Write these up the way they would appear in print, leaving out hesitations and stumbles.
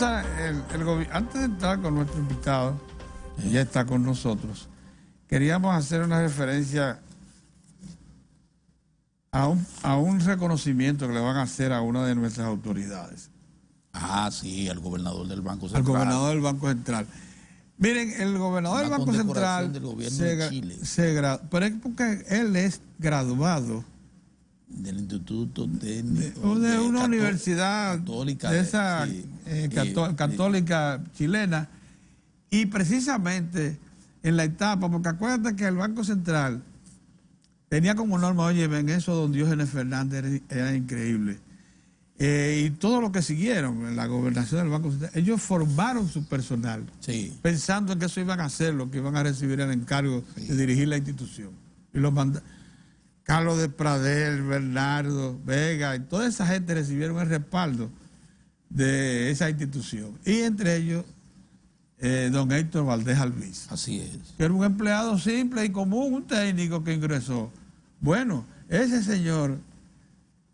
sabes, antes de entrar con nuestro invitado, que ya está con nosotros, queríamos hacer una referencia a un reconocimiento que le van a hacer a una de nuestras autoridades. Ah, sí, al gobernador del Banco Central. Al gobernador del Banco Central. Miren, el gobernador del Banco Central del gobierno de Chile. Pero es porque él es graduado del Instituto Técnico de una universidad católica, de esa católica chilena, y precisamente en la etapa, porque acuérdate que el Banco Central tenía como norma, oye, ven, eso don Diógenes Fernández era increíble. Y todo lo que siguieron en la gobernación del Banco Central, ellos formaron su personal, pensando en que eso iban a hacer, lo que iban a recibir el encargo de dirigir la institución. Y los Carlos de Pradel, Bernardo, Vega, y toda esa gente recibieron el respaldo de esa institución. Y entre ellos, don Héctor Valdés Albizu. Así es. Que era un empleado simple y común, un técnico que ingresó. Bueno, ese señor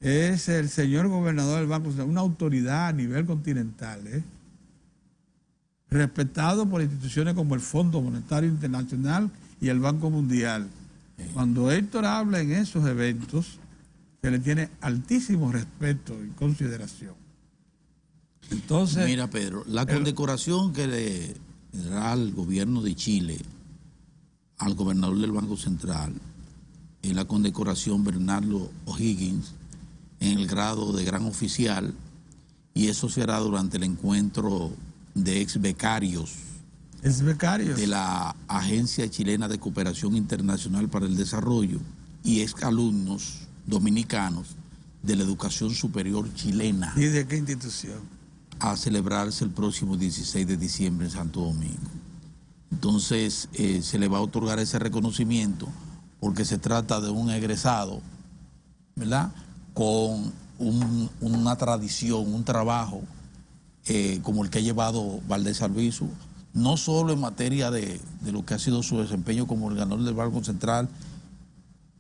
es el señor gobernador del Banco Central, una autoridad a nivel continental, respetado por instituciones como el Fondo Monetario Internacional y el Banco Mundial. Cuando Héctor habla en esos eventos, se le tiene altísimo respeto y consideración. Entonces, mira, Pedro, la condecoración que le da el gobierno de Chile al gobernador del Banco Central es la condecoración Bernardo O'Higgins en el grado de gran oficial, y eso se hará durante el encuentro de ex becarios de la Agencia Chilena de Cooperación Internacional para el Desarrollo y ex alumnos dominicanos de la educación superior chilena. ¿Y de qué institución? A celebrarse el próximo 16 de diciembre en Santo Domingo. Entonces se le va a otorgar ese reconocimiento porque se trata de un egresado, ¿verdad?, con una tradición, un trabajo como el que ha llevado Valdés Albizu, no solo en materia de lo que ha sido su desempeño como el ganador del Banco Central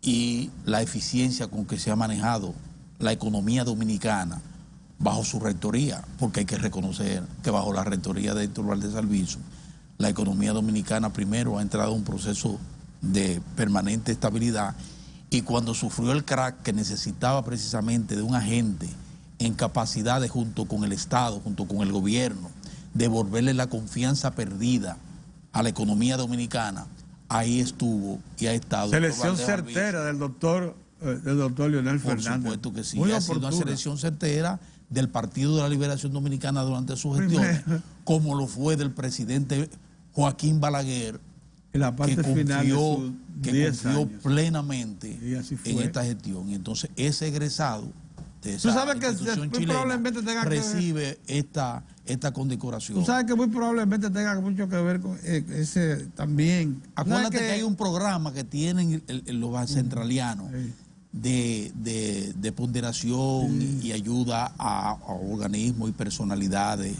y la eficiencia con que se ha manejado la economía dominicana bajo su rectoría, porque hay que reconocer que bajo la rectoría de Héctor Valdés Albizu, la economía dominicana primero ha entrado en un proceso de permanente estabilidad, y cuando sufrió el crack que necesitaba precisamente de un agente en capacidad de, junto con el Estado, junto con el gobierno, devolverle la confianza perdida a la economía dominicana, ahí estuvo y ha estado. Selección certera del doctor Leonel Fernández. Por supuesto que sí, ha sido una selección certera del Partido de la Liberación Dominicana durante su gestión, como lo fue del presidente Joaquín Balaguer, en la parte confió plenamente en esta gestión. Y entonces ese egresado de esa institución chilena recibe esta condecoración. Tú sabes que muy probablemente tenga mucho que ver con ese también. Acuérdate que hay un programa que tienen los centralianos de ponderación y ayuda a organismos y personalidades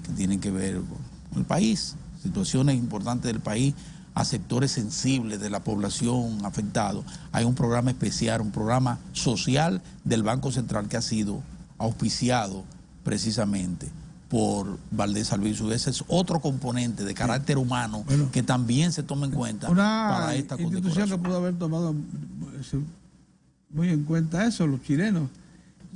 que tienen que ver con el país, situaciones importantes del país, a sectores sensibles de la población afectados. Hay un programa especial, un programa social del Banco Central que ha sido auspiciado precisamente por Valdés Albizu. Ese es otro componente de carácter humano que también se toma en cuenta para esta condecoración. Una institución que pudo haber tomado muy en cuenta eso, los chilenos.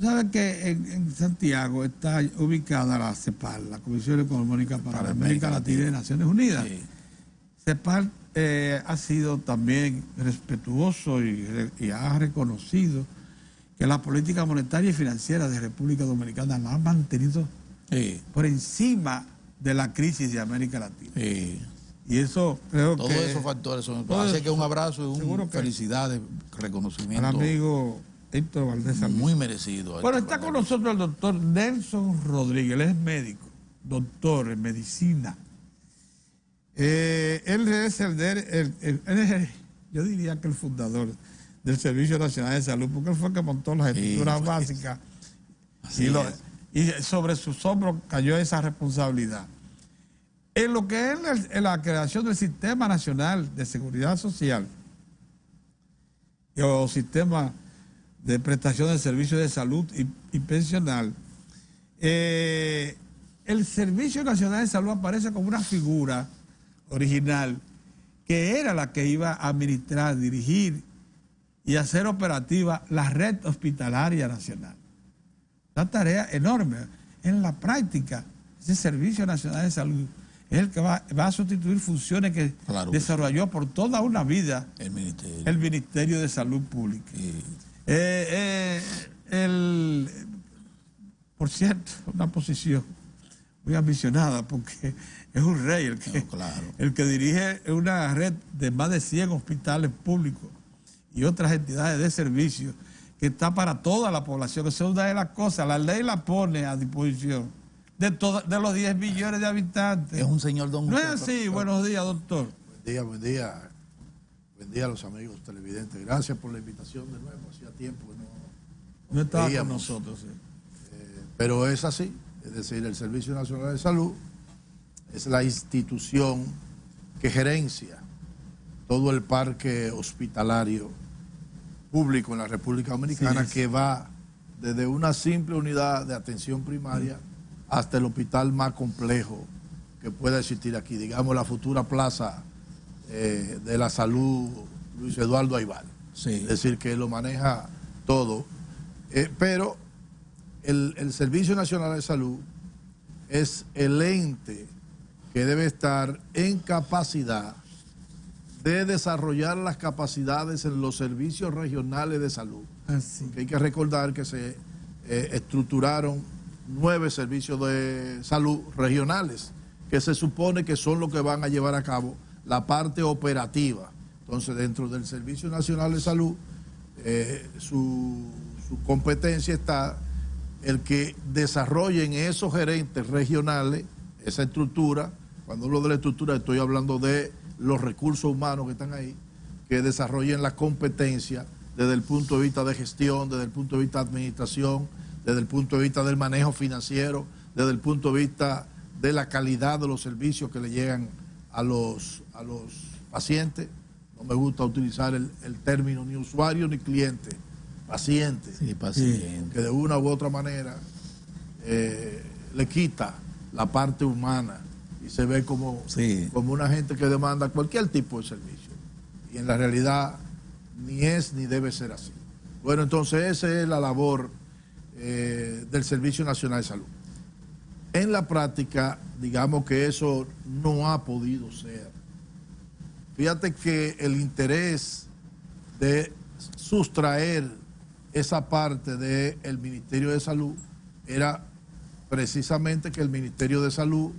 ¿Sabes que en Santiago está ubicada la CEPAL, la Comisión Económica para América Latina de Naciones Unidas? Sí. CEPAL ha sido también respetuoso y ha reconocido que la política monetaria y financiera de República Dominicana la ha mantenido por encima de la crisis de América Latina. Y eso creo todos esos factores son. Así que un abrazo y una felicidades, reconocimiento al amigo Héctor Valdés Albizu. Muy merecido. Bueno, está con nosotros el doctor Nelson Rodríguez, él es médico, doctor en medicina. Él es yo diría que el fundador del Servicio Nacional de Salud, porque él fue el que montó las estructuras básicas y sobre sus hombros cayó esa responsabilidad. En lo que es la creación del Sistema Nacional de Seguridad Social o Sistema de Prestación de Servicios de Salud y Pensional, el Servicio Nacional de Salud aparece como una figura original que era la que iba a administrar, dirigir y hacer operativa la red hospitalaria nacional. Una tarea enorme. En la práctica, ese Servicio Nacional de Salud es el que va a sustituir funciones que desarrolló por toda una vida el Ministerio de Salud Pública. Por cierto, una posición muy ambicionada, porque es un rey el que dirige una red de más de 100 hospitales públicos y otras entidades de servicio que está para toda la población. Esa es una de las cosas, la ley la pone a disposición de los 10 millones de habitantes. Es un señor don. No es así. Buenos días, doctor. Buen día, buen día. Buen día a los amigos televidentes. Gracias por la invitación de nuevo. Hacía tiempo que no estaba con nosotros. Sí. Pero es así. Es decir, el Servicio Nacional de Salud es la institución que gerencia todo el parque hospitalario público en la República Dominicana, que va desde una simple unidad de atención primaria hasta el hospital más complejo que pueda existir aquí, digamos la futura plaza de la salud Luis Eduardo Aybar. Es decir, que lo maneja todo. Pero el Servicio Nacional de Salud es el ente que debe estar en capacidad de desarrollar las capacidades en los servicios regionales de salud. Hay que recordar que se estructuraron 9 servicios de salud regionales, que se supone que son los que van a llevar a cabo la parte operativa. Entonces, dentro del Servicio Nacional de Salud, su competencia está el que desarrollen esos gerentes regionales, esa estructura. Cuando hablo de la estructura, estoy hablando de los recursos humanos que están ahí, que desarrollen la competencia desde el punto de vista de gestión, desde el punto de vista de administración, desde el punto de vista del manejo financiero, desde el punto de vista de la calidad de los servicios que le llegan a los pacientes. No me gusta utilizar el término ni usuario ni cliente, paciente. Sí, paciente. Que de una u otra manera le quita la parte humana y se ve como una gente que demanda cualquier tipo de servicio. Y en la realidad ni es ni debe ser así. Bueno, entonces esa es la labor del Servicio Nacional de Salud. En la práctica, digamos que eso no ha podido ser. Fíjate que el interés de sustraer esa parte del Ministerio de Salud era precisamente que el Ministerio de Salud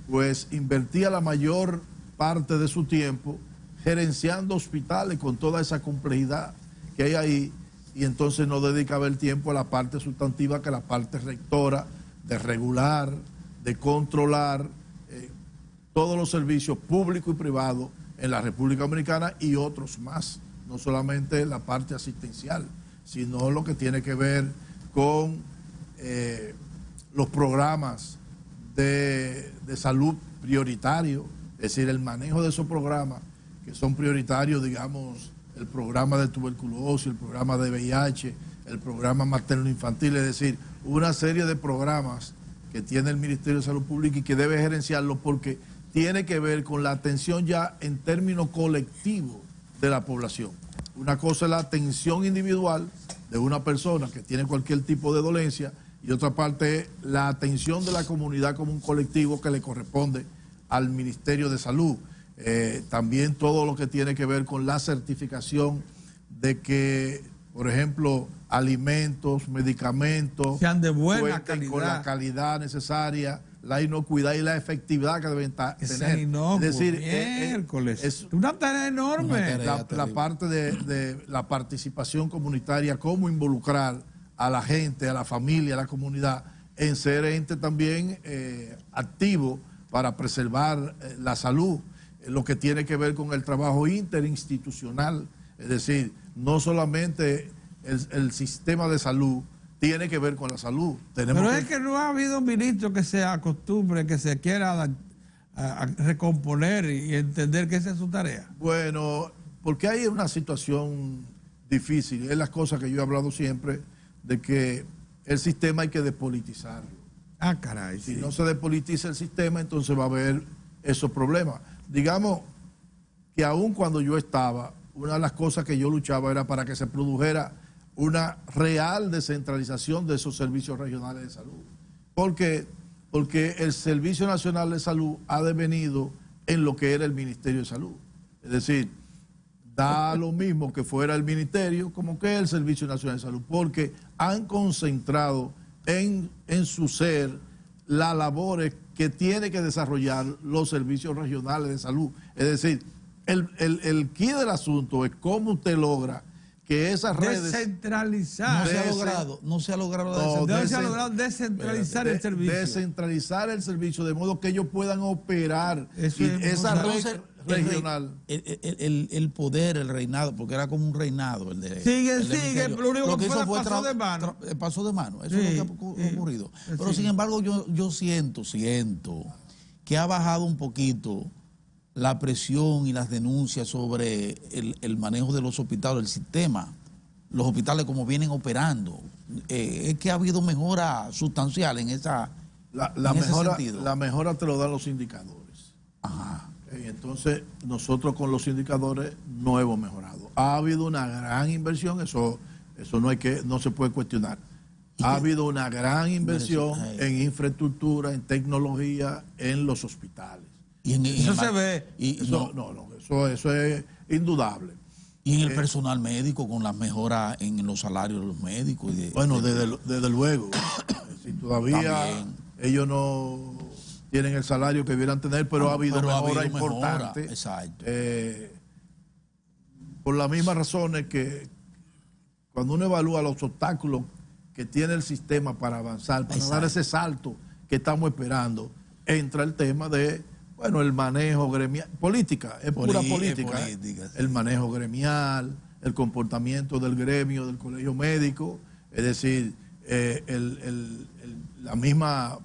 pues invertía la mayor parte de su tiempo gerenciando hospitales con toda esa complejidad que hay ahí, y entonces no dedicaba el tiempo a la parte sustantiva, que es la parte rectora, de regular, de controlar todos los servicios públicos y privados en la República Dominicana y otros más, no solamente la parte asistencial, sino lo que tiene que ver con los programas de salud prioritario, es decir, el manejo de esos programas que son prioritarios, digamos, el programa de tuberculosis, el programa de VIH, el programa materno-infantil, es decir, una serie de programas que tiene el Ministerio de Salud Pública y que debe gerenciarlo porque tiene que ver con la atención ya en términos colectivos de la población. Una cosa es la atención individual de una persona que tiene cualquier tipo de dolencia y otra parte es la atención de la comunidad como un colectivo que le corresponde al Ministerio de Salud. También todo lo que tiene que ver con la certificación de que, por ejemplo, alimentos, medicamentos sean de buena calidad, con la calidad necesaria, la inocuidad y la efectividad que deben tener. Inocuo, es decir, es una tarea enorme. La parte de la participación comunitaria, cómo involucrar a la gente, a la familia, a la comunidad, en ser ente también activo para preservar la salud, lo que tiene que ver con el trabajo interinstitucional, es decir, no solamente el sistema de salud tiene que ver con la salud. Pero es que no ha habido un ministro que se acostumbre, que se quiera a recomponer y entender que esa es su tarea. Bueno, porque hay una situación difícil, es las cosas que yo he hablado siempre, de que el sistema hay que despolitizarlo. Ah, caray. Si sí. no se despolitiza el sistema, entonces va a haber esos problemas. Digamos que aun cuando yo estaba, una de las cosas que yo luchaba era para que se produjera una real descentralización de esos servicios regionales de salud. Porque el Servicio Nacional de Salud ha devenido en lo que era el Ministerio de Salud. Es decir, da lo mismo que fuera el ministerio como que el Servicio Nacional de Salud, porque han concentrado en su ser las labores que tiene que desarrollar los servicios regionales de salud. Es decir, el key del asunto es cómo usted logra que esas redes... Descentralizar. No se ha logrado descentralizar el servicio. Descentralizar el servicio de modo que ellos puedan operar esa red regional. El poder, el reinado, porque era como un reinado. Sigue, lo único que fue pasó de mano. Pasó de mano, eso es lo que ha ocurrido. Pero sin embargo yo siento que ha bajado un poquito la presión y las denuncias sobre el manejo de los hospitales, el sistema, los hospitales como vienen operando. Es que ha habido mejora sustancial en ese sentido. La mejora te lo dan los indicadores. Ajá. Entonces, nosotros con los indicadores no hemos mejorado. Ha habido una gran inversión, eso no se puede cuestionar. Ha habido una gran inversión en infraestructura, en tecnología, en los hospitales. Eso se ve. Eso es indudable. Y en el personal médico, con las mejoras en los salarios de los médicos. Desde luego. Si todavía también ellos no tienen el salario que debieran tener, pero ha habido mejora importante. Exacto. Por las mismas razones que cuando uno evalúa los obstáculos que tiene el sistema para avanzar, para dar ese salto que estamos esperando, entra el tema de el manejo gremial, política, es pura política. El manejo gremial, el comportamiento del gremio, del colegio médico, es decir, la misma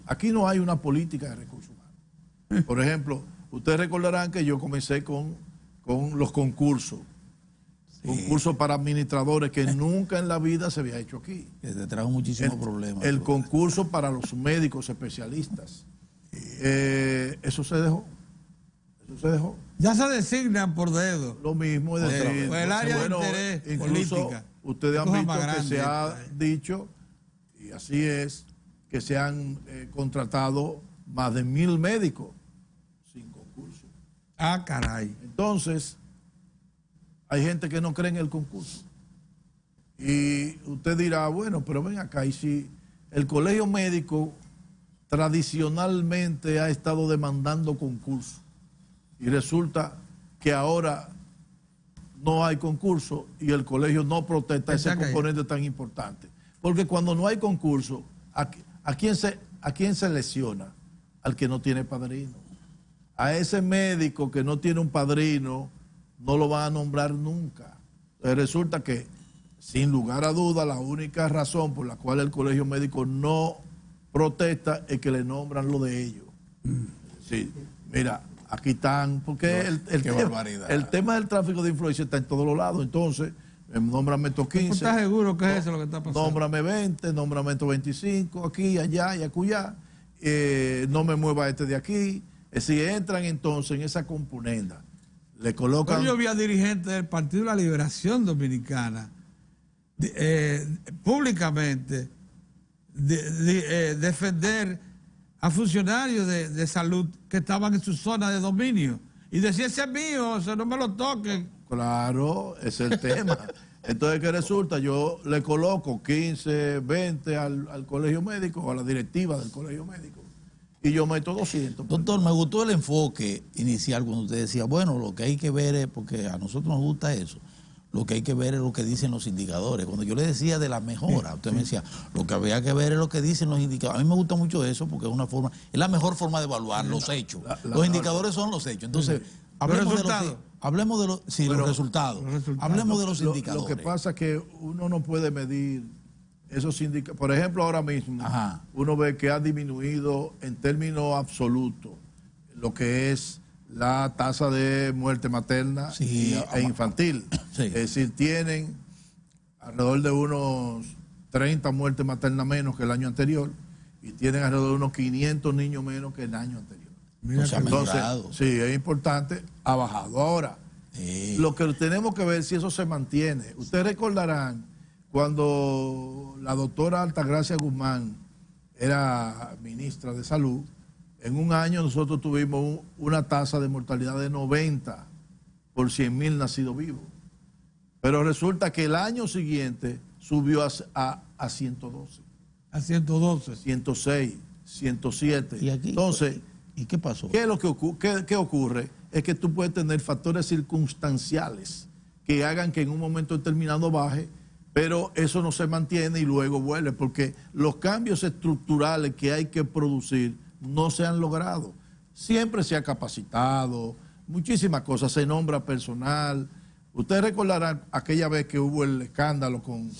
aquí no hay una política de recursos humanos. Por ejemplo, ustedes recordarán que yo comencé con los concursos. Sí. Concursos para administradores que nunca en la vida se había hecho aquí. Que te trajo muchísimos problemas. El concurso para los médicos especialistas. Eso se dejó. Ya se designan por dedo. Lo mismo, es decir, el área de interés incluso política. Ustedes han visto que se ha dicho, y así es, que se han contratado más de 1,000 médicos sin concurso. Ah, caray. Entonces, hay gente que no cree en el concurso. Y usted dirá, bueno, pero ven acá, y si el colegio médico tradicionalmente ha estado demandando concurso y resulta que ahora no hay concurso y el colegio no protesta ese componente tan importante. Porque cuando no hay concurso, ¿a quién se lesiona? Al que no tiene padrino. A ese médico que no tiene un padrino no lo van a nombrar nunca. Entonces resulta que, sin lugar a duda, la única razón por la cual el colegio médico no protesta es que le nombran lo de ellos. Sí, mira, aquí están, porque el tema del tráfico de influencia está en todos los lados. Entonces, nómbrame estos 15. ¿Estás seguro que es eso lo que está pasando? Nómbrame 20, nómbrame estos 25, aquí, allá y acullá. No me mueva este de aquí. Si entran entonces en esa componenda, le colocan... Yo vi a dirigentes del Partido de la Liberación Dominicana públicamente defender a funcionarios de salud que estaban en su zona de dominio y decía, ese es mío, o sea, no me lo toquen. Claro, ese es el tema. Entonces, ¿qué resulta? Yo le coloco 15, 20 al colegio médico o a la directiva del colegio médico y yo meto 200. Doctor, me gustó el enfoque inicial cuando usted decía, bueno, lo que hay que ver es, porque a nosotros nos gusta eso, lo que hay que ver es lo que dicen los indicadores. Cuando yo le decía de la mejora, usted me decía, lo que había que ver es lo que dicen los indicadores. A mí me gusta mucho eso porque es la mejor forma de evaluar los hechos. Los indicadores son los hechos. Entonces, hablemos de los resultados. Hablemos de los indicadores. Lo que pasa es que uno no puede medir esos indicadores. Por ejemplo, ahora mismo, uno ve que ha disminuido en términos absolutos lo que es la tasa de muerte materna e infantil. Sí. Es decir, tienen alrededor de unos 30 muertes maternas menos que el año anterior y tienen alrededor de unos 500 niños menos que el año anterior. Mira, entonces, sí, es importante, ha bajado. Ahora, lo que tenemos que ver es si eso se mantiene. Ustedes recordarán cuando la doctora Altagracia Guzmán era ministra de Salud, en un año nosotros tuvimos una tasa de mortalidad de 90 por 100.000 nacidos vivos. Pero resulta que el año siguiente subió a 112. A 112. 106, 107. ¿Y aquí? Entonces, ¿y qué pasó? ¿qué es lo que qué ocurre? Es que tú puedes tener factores circunstanciales que hagan que en un momento determinado baje, pero eso no se mantiene y luego vuelve, porque los cambios estructurales que hay que producir no se han logrado. Siempre se ha capacitado, muchísimas cosas, se nombra personal. Ustedes recordarán aquella vez que hubo el escándalo con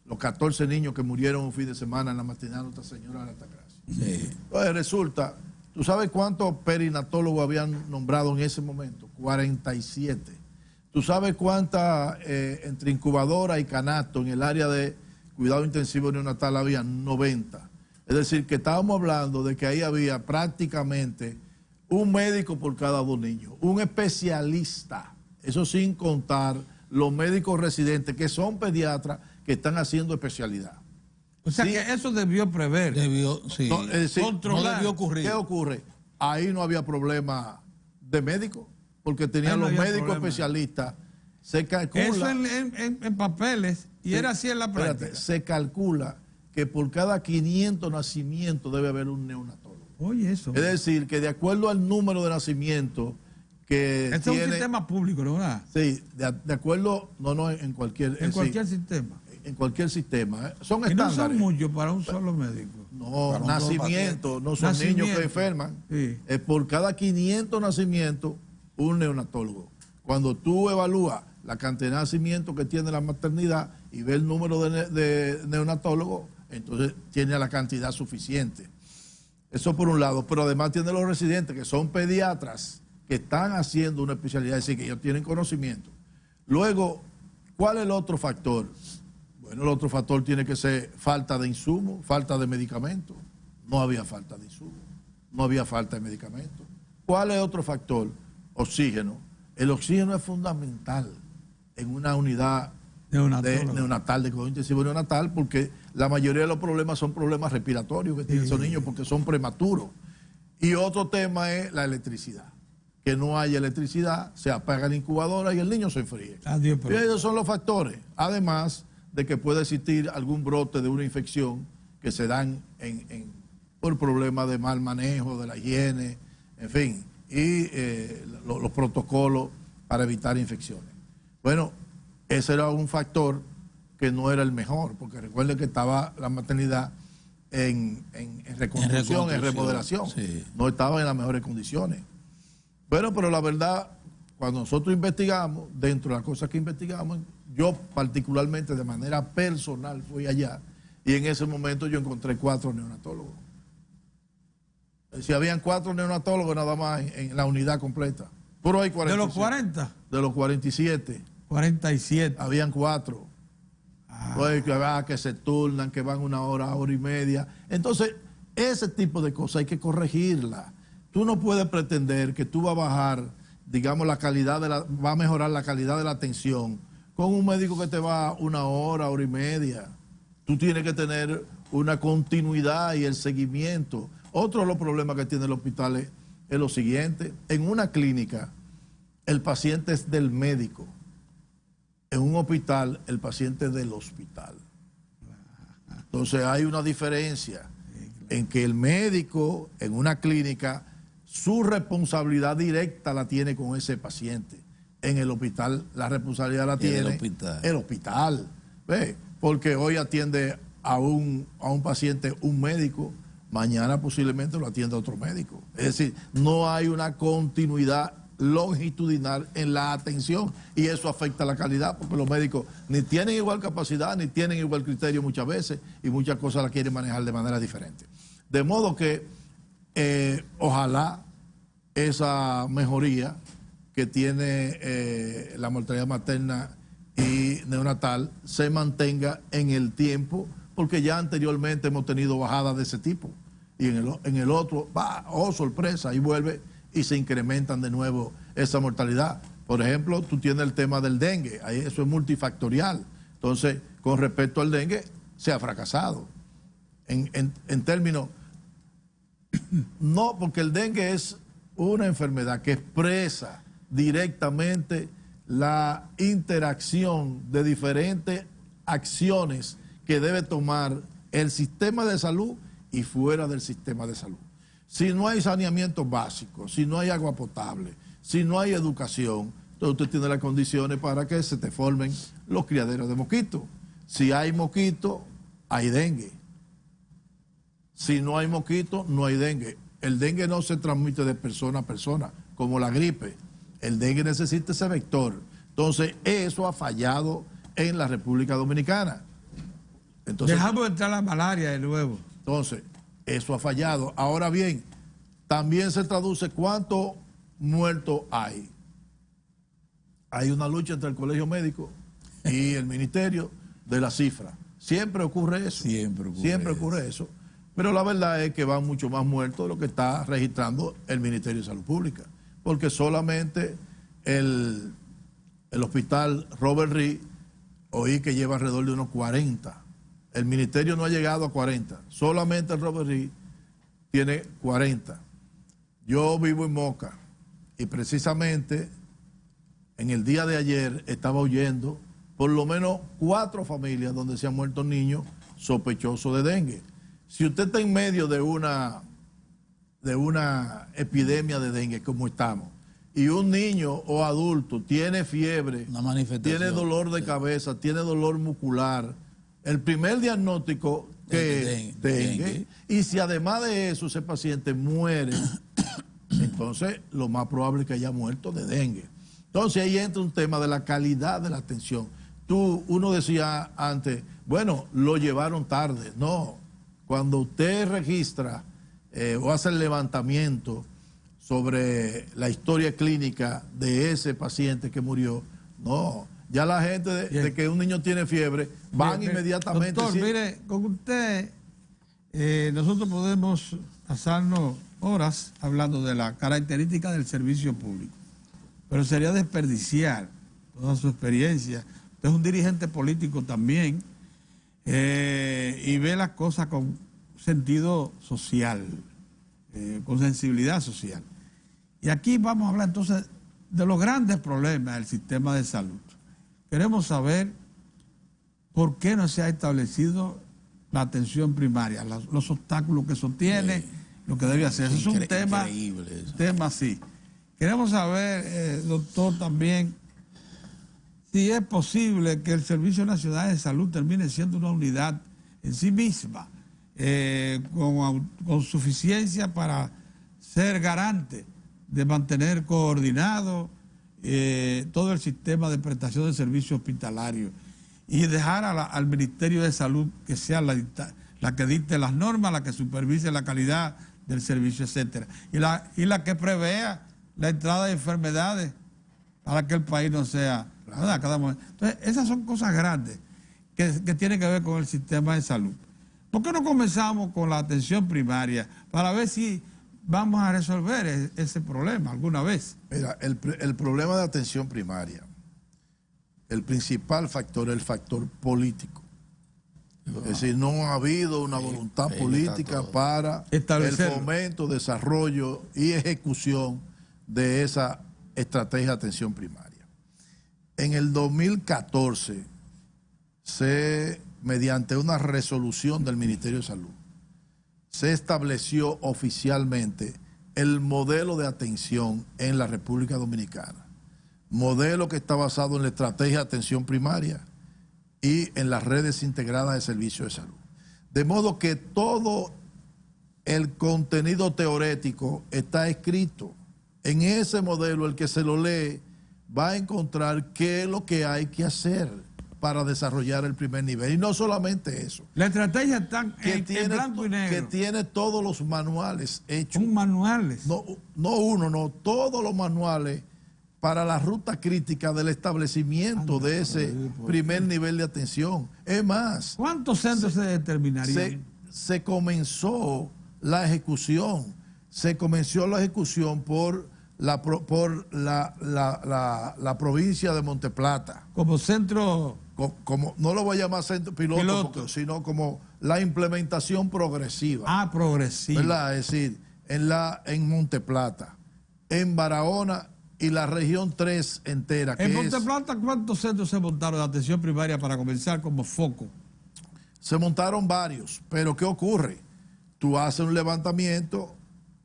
los 14 niños que murieron un fin de semana en la maternidad de Nuestra Señora de la Altagracia. Sí. Entonces resulta, ¿tú sabes cuántos perinatólogos habían nombrado en ese momento? 47. ¿Tú sabes cuántas entre incubadora y canasto en el área de cuidado intensivo neonatal había? 90. Es decir, que estábamos hablando de que ahí había prácticamente un médico por cada 2 niños, un especialista, eso sin contar los médicos residentes que son pediatras que están haciendo especialidad. O sea, sí, que eso debió prever. Debió, sí. No, es decir, controlar. No debió ocurrir. ¿Qué ocurre? Ahí no había problema de médicos, porque tenían los médicos especialistas. Se calcula... Eso en papeles, y sí, era así en la práctica. Espérate, se calcula que por cada 500 nacimientos debe haber un neonatólogo. Oye, eso. Es decir, que de acuerdo al número de nacimientos que este es un sistema público, ¿no? Sí, de acuerdo, no, en cualquier... En cualquier sistema. En cualquier sistema. Son estándares. Y no son muchos para un solo médico. No, nacimientos, no son niños que enferman. Sí. Por cada 500 nacimientos, un neonatólogo. Cuando tú evalúas la cantidad de nacimientos que tiene la maternidad y ves el número de neonatólogos, entonces tiene la cantidad suficiente. Eso por un lado, pero además tiene los residentes que son pediatras que están haciendo una especialidad, es decir, que ellos tienen conocimiento. Luego, ¿cuál es el otro factor? Bueno, el otro factor tiene que ser falta de insumos, falta de medicamentos. No había falta de insumos, no había falta de medicamentos. ¿Cuál es otro factor? Oxígeno. El oxígeno es fundamental en una unidad neonatal, de cuidado intensivo neonatal, porque la mayoría de los problemas son problemas respiratorios que tienen esos niños porque son prematuros. Y otro tema es la electricidad. Que no haya electricidad, se apaga la incubadora y el niño se enfríe. Y esos son los factores. Además de que puede existir algún brote de una infección que se dan por problemas de mal manejo de la higiene, en fin, y los protocolos para evitar infecciones. Bueno, ese era un factor que no era el mejor, porque recuerden que estaba la maternidad en reconstrucción, en remodelación. Sí. No estaba en las mejores condiciones. Bueno, pero la verdad, cuando nosotros investigamos, dentro de las cosas que investigamos, yo particularmente de manera personal fui allá y en ese momento yo encontré 4 neonatólogos. Si habían 4 neonatólogos nada más en la unidad completa. Pero hay 47. ¿De los 40? De los 47. 47. Habían 4. Pues que se turnan, que van 1 hora, hora y media. Entonces, ese tipo de cosas hay que corregirla. Tú no puedes pretender que tú vas a bajar, digamos, va a mejorar la calidad de la atención con un médico que te va 1 hora, hora y media. Tú tienes que tener una continuidad y el seguimiento. Otro de los problemas que tiene el hospital es lo siguiente. En una clínica, el paciente es del médico. En un hospital, el paciente es del hospital. Entonces hay una diferencia en que el médico en una clínica, su responsabilidad directa la tiene con ese paciente. En el hospital la responsabilidad la tiene el hospital. ¿Ve? Porque hoy atiende a un paciente un médico, mañana posiblemente lo atiende otro médico. Es decir, no hay una continuidad longitudinal en la atención y eso afecta la calidad porque los médicos ni tienen igual capacidad ni tienen igual criterio muchas veces y muchas cosas las quieren manejar de manera diferente. De modo que ojalá esa mejoría que tiene la mortalidad materna y neonatal se mantenga en el tiempo porque ya anteriormente hemos tenido bajadas de ese tipo. y en el otro, oh sorpresa, y vuelve y se incrementan de nuevo esa mortalidad. Por ejemplo, tú tienes el tema del dengue, ahí eso es multifactorial. Entonces, con respecto al dengue, se ha fracasado. En términos, no, porque el dengue es una enfermedad que expresa directamente la interacción de diferentes acciones que debe tomar el sistema de salud y fuera del sistema de salud. Si no hay saneamiento básico, si no hay agua potable, si no hay educación, entonces usted tiene las condiciones para que se te formen los criaderos de mosquitos. Si hay mosquito, hay dengue. Si no hay mosquito, no hay dengue. El dengue no se transmite de persona a persona, como la gripe. El dengue necesita ese vector. Entonces, eso ha fallado en la República Dominicana. Entonces, dejamos de entrar la malaria de nuevo. Entonces, eso ha fallado. Ahora bien, también se traduce cuántos muertos hay. Hay una lucha entre el Colegio Médico y el Ministerio de la cifra. Siempre ocurre eso. Siempre ocurre eso. Pero la verdad es que van mucho más muertos de lo que está registrando el Ministerio de Salud Pública. Porque solamente el hospital Robert Reed, oí que lleva alrededor de unos 40. El ministerio no ha llegado a 40. Solamente el Robert Reed tiene 40. Yo vivo en Moca y precisamente en el día de ayer estaba oyendo por lo menos 4 familias donde se han muerto niños sospechosos de dengue. Si usted está en medio de una epidemia de dengue como estamos, y un niño o adulto tiene fiebre, tiene dolor de cabeza, tiene dolor muscular, el primer diagnóstico que es dengue, y si además de eso ese paciente muere, entonces lo más probable es que haya muerto de dengue. Entonces ahí entra un tema de la calidad de la atención. Uno decía antes, bueno, lo llevaron tarde. No, cuando usted registra o hace el levantamiento sobre la historia clínica de ese paciente que murió, no, ya la gente de que un niño tiene fiebre, van inmediatamente. Doctor, mire, con usted nosotros podemos pasarnos horas hablando de la característica del servicio público, pero sería desperdiciar toda su experiencia. Usted es un dirigente político también y ve las cosas con sentido social, con sensibilidad social. Y aquí vamos a hablar entonces de los grandes problemas del sistema de salud. Queremos saber por qué no se ha establecido la atención primaria, los obstáculos que sostiene, lo que debe hacer. Eso es un tema así. Queremos saber, doctor, también si es posible que el Servicio Nacional de Salud termine siendo una unidad en sí misma, con suficiencia para ser garante de mantener coordinado todo el sistema de prestación de servicios hospitalarios y dejar al Ministerio de Salud que sea la que dicte las normas, la que supervise la calidad del servicio, etcétera, y la que prevea la entrada de enfermedades para que el país no sea, ¿verdad?, cada momento. Entonces, esas son cosas grandes que tienen que ver con el sistema de salud. ¿Por qué no comenzamos con la atención primaria para ver si vamos a resolver ese problema alguna vez? Mira, el problema de atención primaria, el principal factor es el factor político. Es decir, no ha habido una voluntad política para el fomento, desarrollo y ejecución de esa estrategia de atención primaria. En el 2014, mediante una resolución del Ministerio de Salud, se estableció oficialmente el modelo de atención en la República Dominicana. Modelo que está basado en la estrategia de atención primaria y en las redes integradas de servicios de salud. De modo que todo el contenido teórico está escrito. En ese modelo, el que se lo lee va a encontrar qué es lo que hay que hacer para desarrollar el primer nivel. Y no solamente eso. La estrategia está en blanco y negro. Que tiene todos los manuales hechos. ¿Son manuales? No, todos los manuales para la ruta crítica del establecimiento de ese primer nivel de atención. Es más, ¿cuántos centros se determinarían? Se comenzó la ejecución. Se comenzó la ejecución por la provincia de Monteplata. Como centro... Como, no lo voy a llamar centro piloto. Sino como la implementación progresiva. Ah, progresiva. ¿Verdad? Es decir, en Monteplata, en Barahona y la región 3 entera. En Monteplata, ¿cuántos centros se montaron de atención primaria para comenzar como foco? Se montaron varios, pero ¿qué ocurre? Tú haces un levantamiento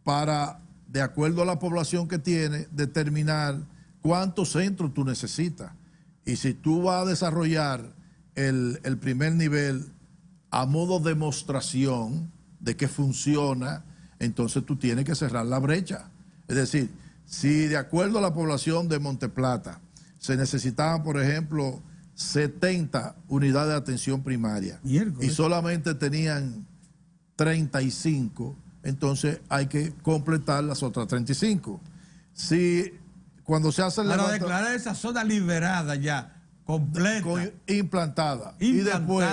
para, de acuerdo a la población que tiene, determinar cuántos centros tú necesitas. Y si tú vas a desarrollar el primer nivel a modo de demostración de que funciona, entonces tú tienes que cerrar la brecha. Es decir, si de acuerdo a la población de Monteplata se necesitaban, por ejemplo, 70 unidades de atención primaria y solamente tenían 35, entonces hay que completar las otras 35. Si cuando se hace el levantamiento, declarar esa zona liberada ya, completa. Implantada. Y después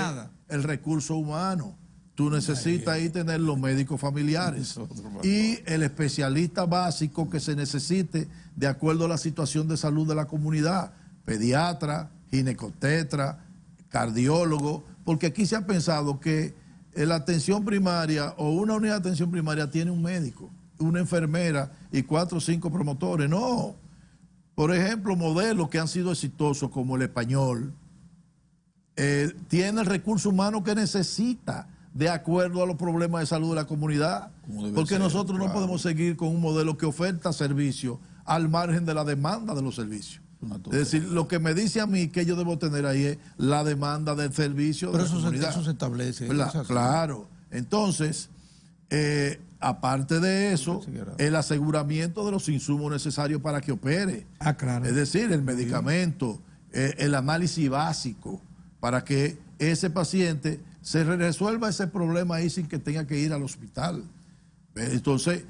el recurso humano. Tú necesitas ahí tener los médicos familiares y el especialista básico que se necesite de acuerdo a la situación de salud de la comunidad. Pediatra, ginecotetra, cardiólogo, porque aquí se ha pensado que la atención primaria o una unidad de atención primaria tiene un médico, una enfermera y 4 o 5 promotores. No. Por ejemplo, modelos que han sido exitosos como el español, tiene el recurso humano que necesita de acuerdo a los problemas de salud de la comunidad. Porque nosotros no podemos seguir con un modelo que oferta servicios al margen de la demanda de los servicios. Es decir, lo que me dice a mí que yo debo tener ahí es la demanda del servicio de la comunidad. Pero eso se establece. Claro. Entonces, aparte de eso, el aseguramiento de los insumos necesarios para que opere. Claro. Es decir, el medicamento, el análisis básico, para que ese paciente se resuelva ese problema ahí sin que tenga que ir al hospital. Entonces,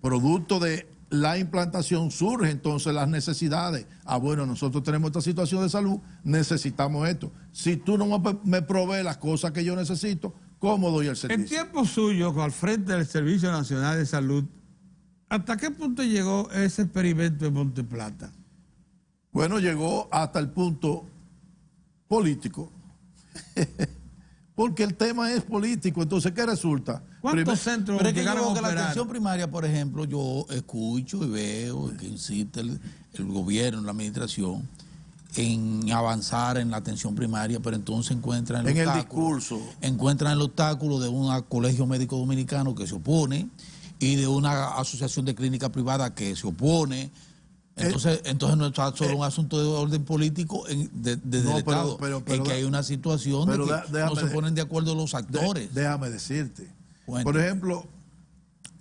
producto de la implantación surge entonces las necesidades. Bueno, nosotros tenemos esta situación de salud, necesitamos esto. Si tú no me provees las cosas que yo necesito, ¿cómo doy el servicio? En tiempo suyo, al frente del Servicio Nacional de Salud, ¿hasta qué punto llegó ese experimento en Monteplata? Bueno, llegó hasta el punto político. Porque el tema es político. Entonces, ¿qué resulta? ¿Cuántos centros pero es que llegaron a operar? La atención primaria, por ejemplo, yo escucho y veo que insiste el gobierno, la administración, en avanzar en la atención primaria, pero entonces encuentran el obstáculo de un colegio médico dominicano que se opone y de una asociación de clínica privada que se opone. Entonces no es solo un asunto de orden político del Estado, es que hay una situación de que no se ponen de acuerdo los actores. Déjame decirte. Por ejemplo,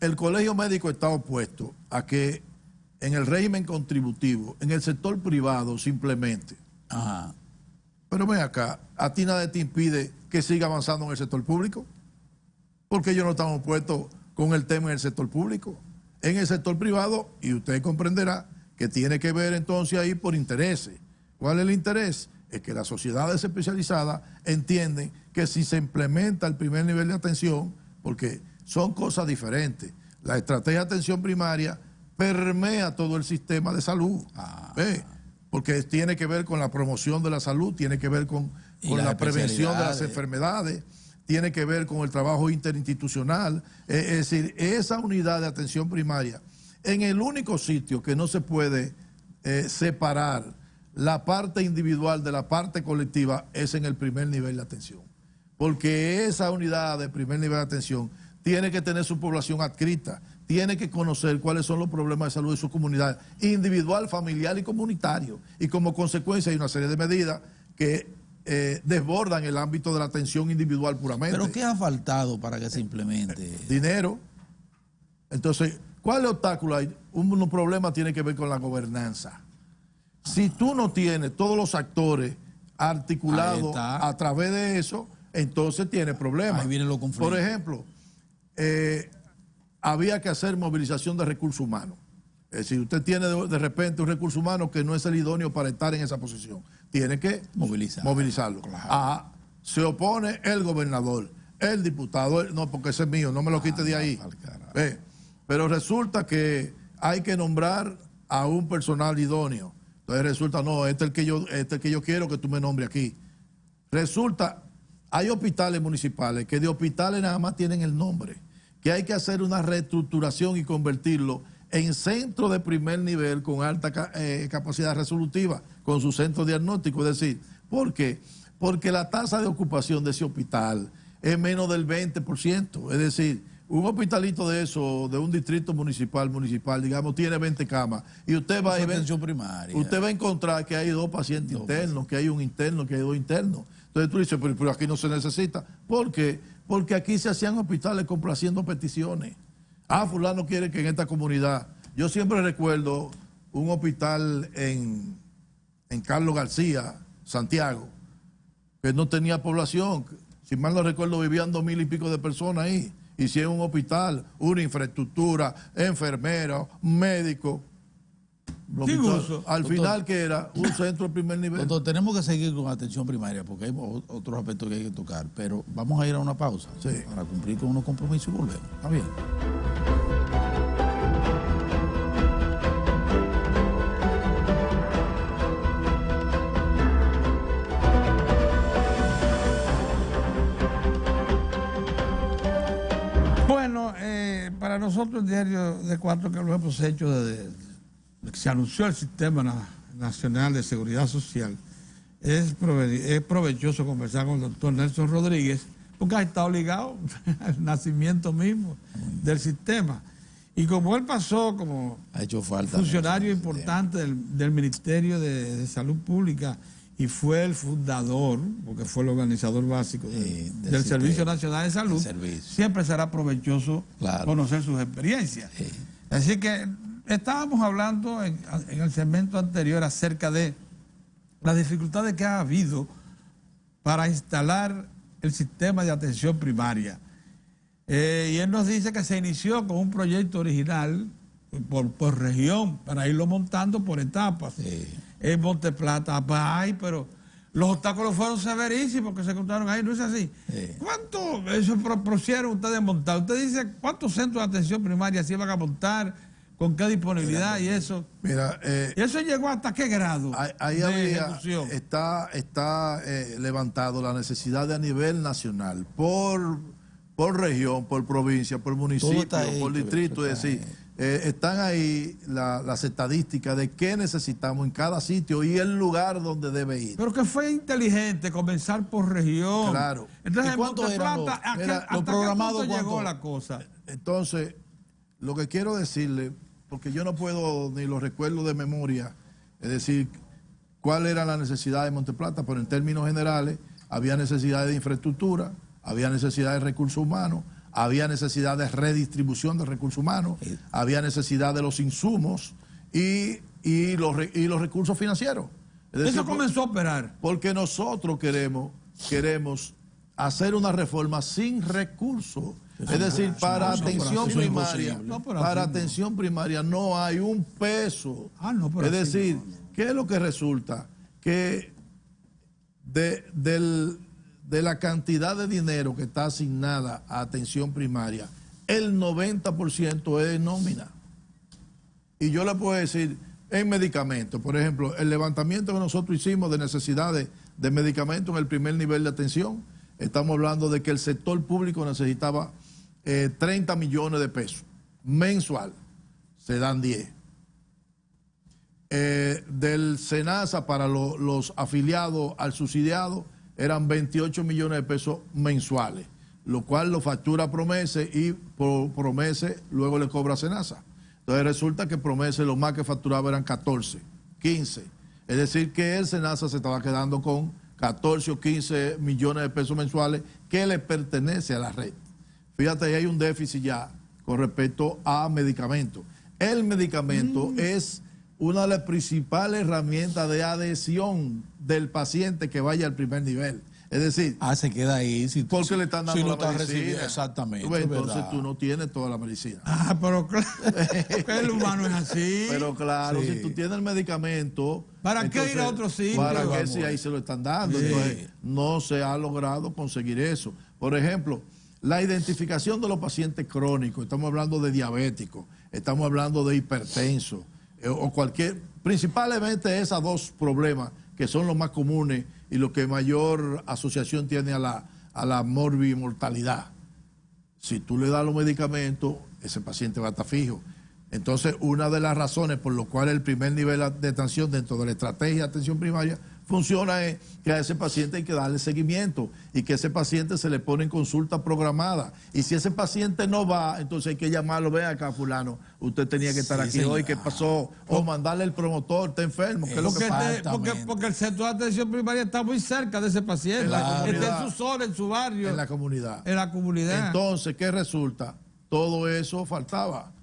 el colegio médico está opuesto a que en el régimen contributivo, en el sector privado simplemente. Ajá. Pero ven acá, a ti nadie te impide que siga avanzando en el sector público, porque ellos no están opuestos con el tema en el sector público. En el sector privado, y usted comprenderá que tiene que ver entonces ahí por intereses. ¿Cuál es el interés? Es que las sociedades especializadas entienden que si se implementa el primer nivel de atención, porque son cosas diferentes, la estrategia de atención primaria permea todo el sistema de salud, porque tiene que ver con la promoción de la salud, tiene que ver con la prevención de las enfermedades, tiene que ver con el trabajo interinstitucional. Es decir, esa unidad de atención primaria, en el único sitio que no se puede separar la parte individual de la parte colectiva es en el primer nivel de atención. Porque esa unidad de primer nivel de atención tiene que tener su población adscrita, tiene que conocer cuáles son los problemas de salud de su comunidad, individual, familiar y comunitario. Y como consecuencia hay una serie de medidas que desbordan el ámbito de la atención individual puramente. ¿Pero qué ha faltado para que se implemente? Dinero. Entonces, ¿cuál es el obstáculo ahí? Un problema tiene que ver con la gobernanza. Si tú no tienes todos los actores articulados a través de eso, entonces tienes problemas. Ahí vienen los conflictos. Por ejemplo, había que hacer movilización de recursos humanos. Es decir, usted tiene de repente un recurso humano que no es el idóneo para estar en esa posición. Tiene que movilizarlo. Claro. Se opone el gobernador. El diputado, no, porque ese es mío, no me lo quite de ahí. Pero resulta que hay que nombrar a un personal idóneo. Entonces resulta, no, este es el que yo quiero que tú me nombres aquí. Resulta, hay hospitales municipales que de hospitales nada más tienen el nombre, que hay que hacer una reestructuración y convertirlo en centro de primer nivel con alta capacidad resolutiva, con su centro diagnóstico. Es decir, ¿por qué? Porque la tasa de ocupación de ese hospital es menos del 20%. Es decir, un hospitalito de eso, de un distrito municipal, digamos, tiene 20 camas. Y usted va a usted va a encontrar que hay 2 pacientes internos, que hay un interno, que hay 2 internos. Entonces tú dices, pero aquí no se necesita. ¿Por qué? Porque aquí se hacían hospitales complaciendo peticiones. Fulano quiere que en esta comunidad. Yo siempre recuerdo un hospital en Carlos García, Santiago, que no tenía población. Si mal no recuerdo, vivían 2,000 y pico de personas ahí. Hicieron un hospital, una infraestructura, enfermeros, médicos. Al final, que era un centro de primer nivel. Doctor, tenemos que seguir con atención primaria porque hay otros aspectos que hay que tocar, pero vamos a ir a una pausa para cumplir con unos compromisos y volvemos. ¿Está bien? Bueno, para nosotros el diario de 4 que lo hemos hecho desde que se anunció el Sistema Nacional de Seguridad Social, es provechoso conversar con el doctor Nelson Rodríguez, porque ha estado ligado al nacimiento mismo del sistema. Y como él pasó como funcionario importante del Ministerio de Salud Pública y fue el fundador, porque fue el organizador básico del Servicio Nacional de Salud, siempre será provechoso conocer sus experiencias. Así que estábamos hablando en el segmento anterior acerca de las dificultades que ha habido para instalar el sistema de atención primaria. Y él nos dice que se inició con un proyecto original por región, para irlo montando por etapas. En Monteplata, pero los obstáculos fueron severísimos que se encontraron ahí, ¿no es así? ¿Cuánto eso propusieron ustedes montar? Usted dice, ¿cuántos centros de atención primaria se iban a montar? ¿Con qué disponibilidad y eso? Mira, ¿y eso llegó hasta qué grado de ejecución? Está levantado la necesidad de a nivel nacional, por región, por provincia, por municipio, por distrito. Es decir, están ahí las estadísticas de qué necesitamos en cada sitio y el lugar donde debe ir. Pero que fue inteligente comenzar por región. Claro. Entonces, en Monteplata, ¿hasta qué punto llegó la cosa? Entonces, lo que quiero decirle, porque yo no puedo ni lo recuerdo de memoria, es decir, cuál era la necesidad de Monteplata, pero en términos generales había necesidad de infraestructura, había necesidad de recursos humanos, había necesidad de redistribución de recursos humanos, había necesidad de los insumos y los recursos financieros. Es decir, eso comenzó a operar. Porque nosotros queremos hacer una reforma sin recursos. Es decir, para atención primaria no hay un peso. Es decir, ¿qué es lo que resulta? Que de la cantidad de dinero que está asignada a atención primaria, el 90% es nómina. Y yo le puedo decir, en medicamentos, por ejemplo, el levantamiento que nosotros hicimos de necesidades de medicamentos en el primer nivel de atención, estamos hablando de que el sector público necesitaba 30 millones de pesos mensual, se dan 10. Del SENASA para los afiliados al subsidiado eran 28 millones de pesos mensuales, lo cual lo factura Promese y Promese luego le cobra a SENASA. Entonces resulta que Promese lo más que facturaba eran 14, 15. Es decir que el SENASA se estaba quedando con 14 o 15 millones de pesos mensuales que le pertenece a la red. Fíjate, ahí hay un déficit ya con respecto a medicamentos. El medicamento es una de las principales herramientas de adhesión del paciente que vaya al primer nivel. Es decir, se queda ahí. Porque le están dando la medicina. Exactamente. Entonces tú no tienes toda la medicina. Pero claro, el humano es así. Pero claro, si tú tienes el medicamento... ¿Para qué ir a otro sitio? ¿Para qué si ahí se lo están dando? Entonces no se ha logrado conseguir eso. Por ejemplo, la identificación de los pacientes crónicos, estamos hablando de diabéticos, estamos hablando de hipertensos, o principalmente esos dos problemas que son los más comunes y los que mayor asociación tiene a la morbimortalidad. Si tú le das los medicamentos, ese paciente va a estar fijo. Entonces, una de las razones por las cuales el primer nivel de atención dentro de la estrategia de atención primaria funciona es que a ese paciente hay que darle seguimiento y que ese paciente se le pone en consulta programada. Y si ese paciente no va, entonces hay que llamarlo, ven acá fulano, usted tenía que estar aquí hoy, ¿qué pasó? O mandarle el promotor, está enfermo, ¿qué es lo que pasa? Porque el centro de atención primaria está muy cerca de ese paciente. Está en su zona, en su barrio. En la comunidad. En la comunidad. Entonces, ¿qué resulta? Todo eso faltaba.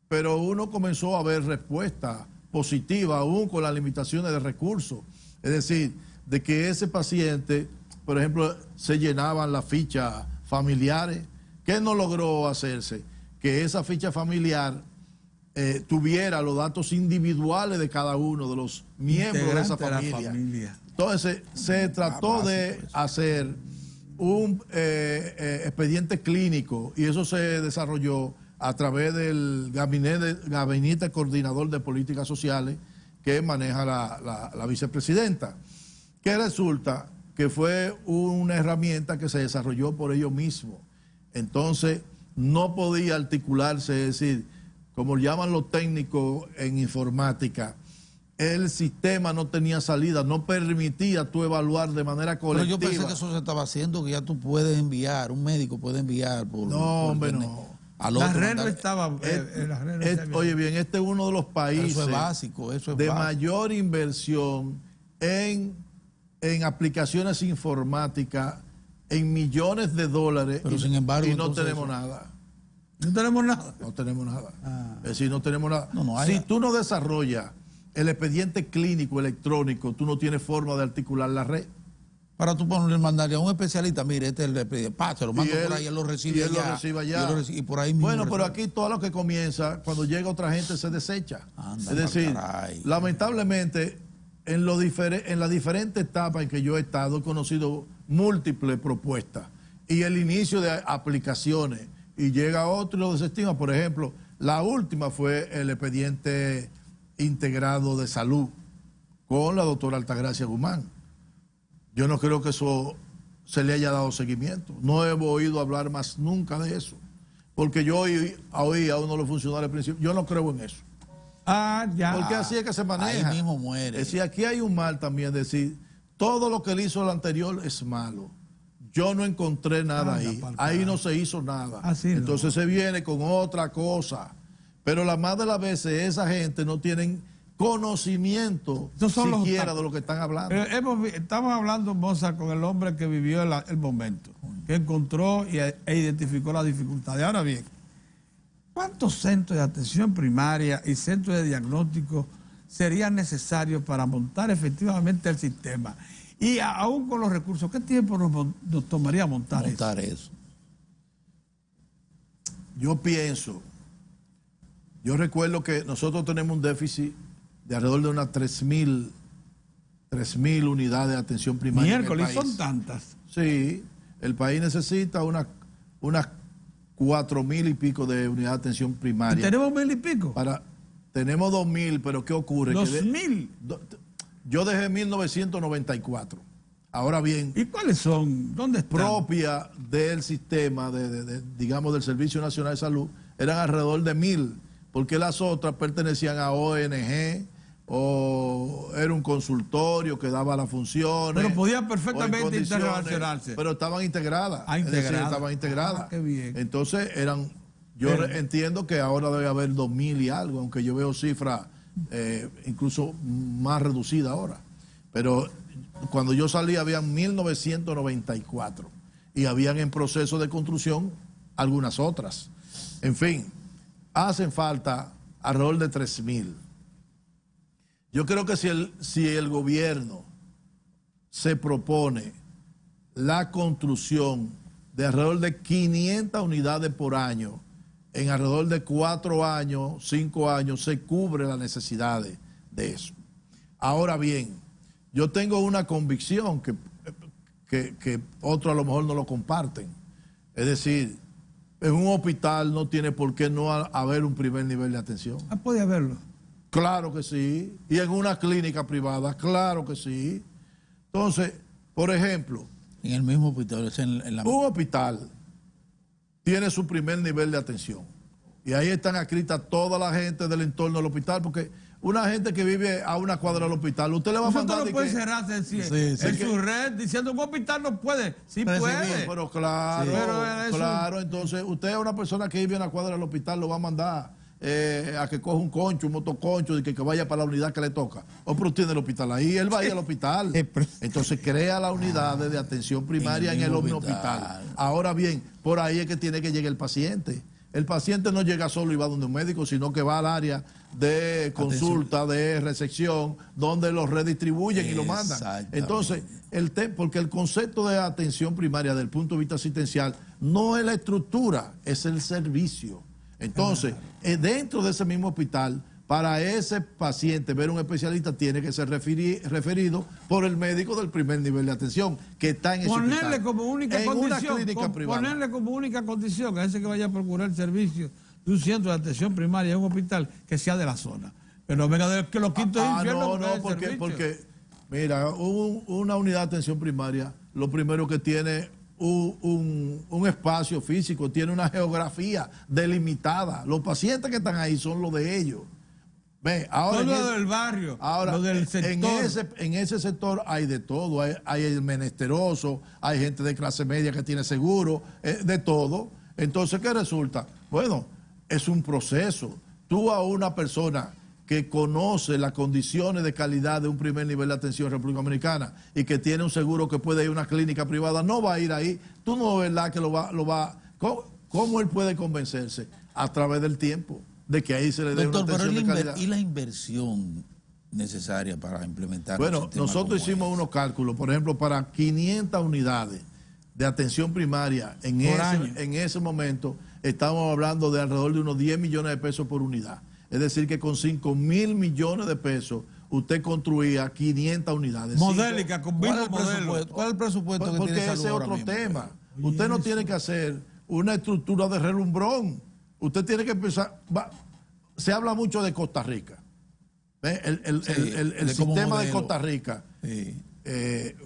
Pero uno comenzó a ver respuesta positiva aún con las limitaciones de recursos. Es decir, de que ese paciente, por ejemplo, se llenaban las fichas familiares. ¿Qué no logró hacerse? Que esa ficha familiar tuviera los datos individuales de cada uno de los miembros de esa familia. Entonces, se trató de hacer un expediente clínico y eso se desarrolló a través del gabinete coordinador de políticas sociales que maneja la vicepresidenta, que resulta que fue una herramienta que se desarrolló por ellos mismos. Entonces, no podía articularse, es decir, como llaman los técnicos en informática, el sistema no tenía salida, no permitía tú evaluar de manera colectiva. Pero yo pensé que eso se estaba haciendo, que ya tú puedes enviar, un médico puede enviar por... No, hombre, no. La red no estaba... Oye bien, este es uno de los países eso es básico, mayor inversión en aplicaciones informáticas, en millones de dólares, pero sin embargo, y no tenemos nada. ¿No tenemos nada? No tenemos nada. Es decir, no tenemos nada. Si tú no desarrollas el expediente clínico electrónico, tú no tienes forma de articular la red. Para tú mandarle a un especialista, mire, este es el expediente, se lo mando por ahí, él lo recibe allá. Y por ahí mismo. Bueno, pero aquí todo lo que comienza, cuando llega otra gente se desecha. Es decir, lamentablemente, en las diferentes etapas en que yo he estado, he conocido múltiples propuestas. Y el inicio de aplicaciones, y llega otro y lo desestima. Por ejemplo, la última fue el expediente integrado de salud con la doctora Altagracia Guzmán. Yo no creo que eso se le haya dado seguimiento. No he oído hablar más nunca de eso. Porque yo oí a uno de los funcionarios al principio, yo no creo en eso. Ya. Porque así es que se maneja. Ahí mismo muere. Es decir, aquí hay un mal también, decir, todo lo que él hizo el anterior es malo. Yo no encontré nada ahí. Ahí no se hizo nada. Entonces se viene con otra cosa. Pero la más de las veces esa gente no tienen conocimiento siquiera de lo que están hablando. Estamos hablando, Mozart, con el hombre que vivió el momento, que encontró e identificó las dificultades. Ahora bien, ¿cuántos centros de atención primaria y centros de diagnóstico serían necesarios para montar efectivamente el sistema? Y aún con los recursos, ¿qué tiempo nos tomaría montar eso? Yo pienso, yo recuerdo que nosotros tenemos un déficit de alrededor de unas 3.000 unidades de atención primaria. Miércoles, son tantas. Sí, el país necesita unas 4.000 y pico de unidades de atención primaria. ¿Y tenemos 1.000 y pico? Tenemos 2.000, pero ¿qué ocurre? ¿2.000? Yo dejé 1994. Ahora bien... ¿Y cuáles son? ¿Dónde están? Propia del sistema, digamos, del Servicio Nacional de Salud, eran alrededor de 1.000, porque las otras pertenecían a ONG, o era un consultorio que daba las funciones. Pero podía perfectamente interrelacionarse. Pero estaban integradas. Es decir, estaban integradas. Qué bien. Entonces yo entiendo que ahora debe haber 2.000 y algo, aunque yo veo cifras incluso más reducidas ahora. Pero cuando yo salí habían 1994 y habían en proceso de construcción algunas otras. En fin, hacen falta alrededor de 3.000. Yo creo que si el gobierno se propone la construcción de alrededor de 500 unidades por año. En alrededor de 4 años, 5 años, se cubre las necesidades de eso. Ahora bien, yo tengo una convicción que otros a lo mejor no lo comparten. Es decir, en un hospital no tiene por qué no haber un primer nivel de atención. Puede haberlo. Claro que sí. Y en una clínica privada, claro que sí. Entonces, por ejemplo, en el mismo hospital, un hospital tiene su primer nivel de atención. Y ahí están escritas toda la gente del entorno del hospital, porque una gente que vive a una cuadra del hospital, usted le va a mandar... Usted no puede cerrarse en su red diciendo que un hospital no puede. Sí puede. Pero claro, claro. Entonces, usted es una persona que vive a una cuadra del hospital, lo va a mandar a que coja un concho, un motoconcho, y que vaya para la unidad que le toca. O pero tiene el hospital ahí, él va a ir al hospital. Entonces crea la unidad de atención primaria en el hospital. Ahora bien, por ahí es que tiene que llegar el paciente. El paciente no llega solo y va donde un médico, sino que va al área de consulta, de recepción, donde lo redistribuyen y lo mandan. Entonces, porque el concepto de atención primaria desde el punto de vista asistencial no es la estructura, es el servicio. Entonces, dentro de ese mismo hospital, para ese paciente ver un especialista tiene que ser referido por el médico del primer nivel de atención que está en ese hospital. Ponerle como única condición, ponerle como única condición a ese que vaya a procurar el servicio de un centro de atención primaria en un hospital que sea de la zona. Pero venga de que los quintos infiernos. No, porque mira, una unidad de atención primaria, lo primero que tiene un espacio físico, tiene una geografía delimitada. Los pacientes que están ahí son los de ellos. Ve, ahora no lo del barrio, ahora, lo del sector. En ese sector hay de todo, hay el menesteroso, hay gente de clase media que tiene seguro, de todo. Entonces, ¿qué resulta? Bueno, es un proceso. Tú a una persona que conoce las condiciones de calidad de un primer nivel de atención en República Dominicana y que tiene un seguro que puede ir a una clínica privada, no va a ir ahí. Tú no ves verdad que lo va. ¿Cómo él puede convencerse? A través del tiempo, de que ahí se le dé una atención de calidad. ¿Y la inversión necesaria para implementar? Bueno, nosotros hicimos unos cálculos, por ejemplo, para 500 unidades de atención primaria en ese momento, estamos hablando de alrededor de unos 10 millones de pesos por unidad. Es decir, que con 5.000 millones de pesos usted construía 500 unidades. Modélica, con mismo modelo. ¿Cuál es el presupuesto que tiene Porque ese es otro tema. Usted no tiene que hacer una estructura de relumbrón. Usted tiene que empezar... Se habla mucho de Costa Rica. El sistema de Costa Rica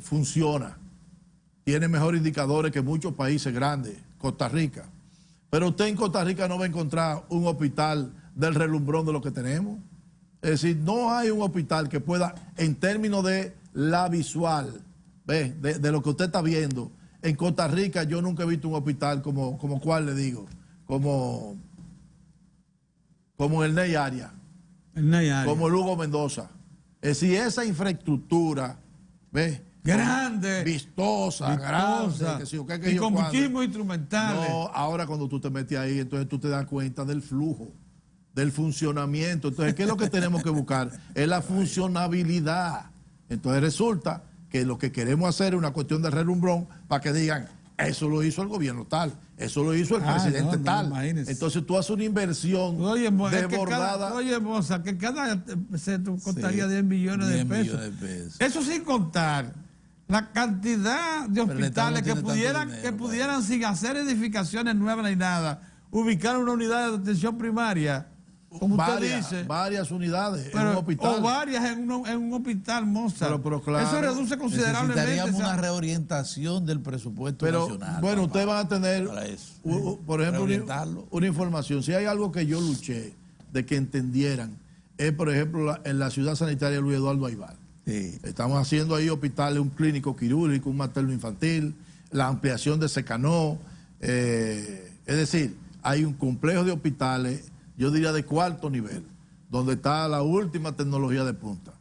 funciona. Tiene mejores indicadores que muchos países grandes. Costa Rica. Pero usted en Costa Rica no va a encontrar un hospital del relumbrón de lo que tenemos. Es decir, no hay un hospital que pueda, en términos de la visual, de lo que usted está viendo. En Costa Rica yo nunca he visto un hospital como cuál le digo, como el Ney Arias, como el Hugo Mendoza. Es decir, esa infraestructura, grande, vistosa, grande, y con muchísimos instrumentales. No, ahora cuando tú te metes ahí, entonces tú te das cuenta del flujo, del funcionamiento. Entonces, ¿qué es lo que tenemos que buscar? Es la funcionabilidad. Entonces resulta que lo que queremos hacer es una cuestión de relumbrón para que digan, eso lo hizo el gobierno tal, eso lo hizo el presidente tal. Entonces tú haces una inversión desbordada. Oye, Moza, que cada centro costaría 10 millones de pesos. Eso sin contar la cantidad de hospitales que pudieran sin hacer edificaciones nuevas ni nada, ubicar una unidad de atención primaria. Como usted dice, varias unidades en un hospital. O varias en un hospital, Mozart. Pero claro, eso reduce considerablemente. Necesitaríamos una reorientación del presupuesto nacional. Bueno, ustedes van a tener, por ejemplo, una información. Si hay algo que yo luché de que entendieran, es, por ejemplo, en la ciudad sanitaria Luis Eduardo Aybar. Sí. Estamos haciendo ahí hospitales, un clínico quirúrgico, un materno infantil, la ampliación de Secanó. Es decir, hay un complejo de hospitales, yo diría de cuarto nivel, donde está la última tecnología de punta.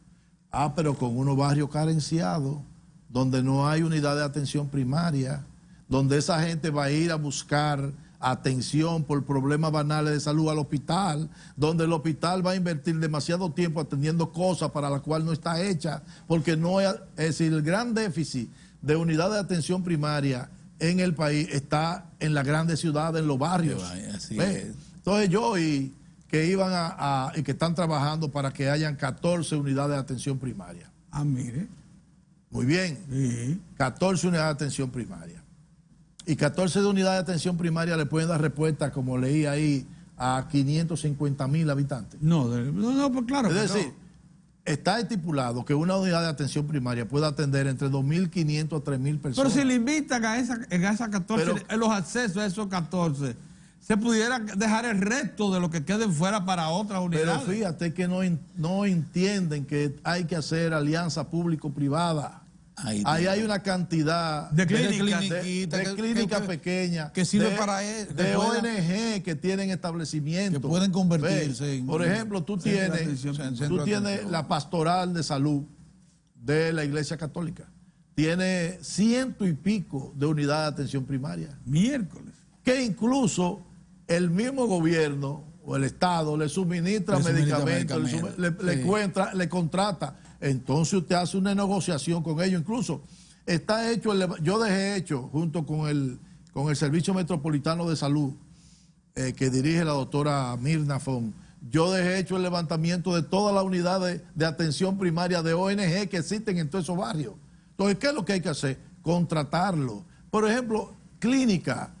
Pero con unos barrios carenciados, donde no hay unidad de atención primaria, donde esa gente va a ir a buscar atención por problemas banales de salud al hospital, donde el hospital va a invertir demasiado tiempo atendiendo cosas para las cuales no está hecha, porque no es decir, el gran déficit de unidades de atención primaria en el país está en las grandes ciudades, en los barrios. Así es. Entonces yo oí que iban y que están trabajando para que hayan 14 unidades de atención primaria. Ah, mire. Muy bien. Sí. 14 unidades de atención primaria. Y 14 de unidades de atención primaria le pueden dar respuesta, como leí ahí, a 550,000 habitantes. No, pues claro. Es decir, está estipulado que una unidad de atención primaria pueda atender entre 2.500 a 3.000 personas. Pero si le invitan a esas 14, en los accesos a esos 14, se pudiera dejar el resto de lo que queden fuera para otras unidades. Pero fíjate que no entienden que hay que hacer alianza público-privada. Ahí hay una cantidad de clínicas pequeñas que sirve para él, de ONG que tienen establecimientos que pueden convertirse en, por ejemplo, tú tienes la pastoral de salud de la Iglesia Católica, tiene 100 y pico de unidades de atención primaria, miércoles, que incluso el mismo gobierno o el Estado le suministra medicamentos, le contrata. Entonces usted hace una negociación con ellos. Incluso está hecho, yo dejé hecho junto con el Servicio Metropolitano de Salud que dirige la doctora Mirna Fon, yo dejé hecho el levantamiento de todas las unidades de atención primaria de ONG que existen en todos esos barrios. Entonces, ¿qué es lo que hay que hacer? Contratarlo. Por ejemplo, clínica.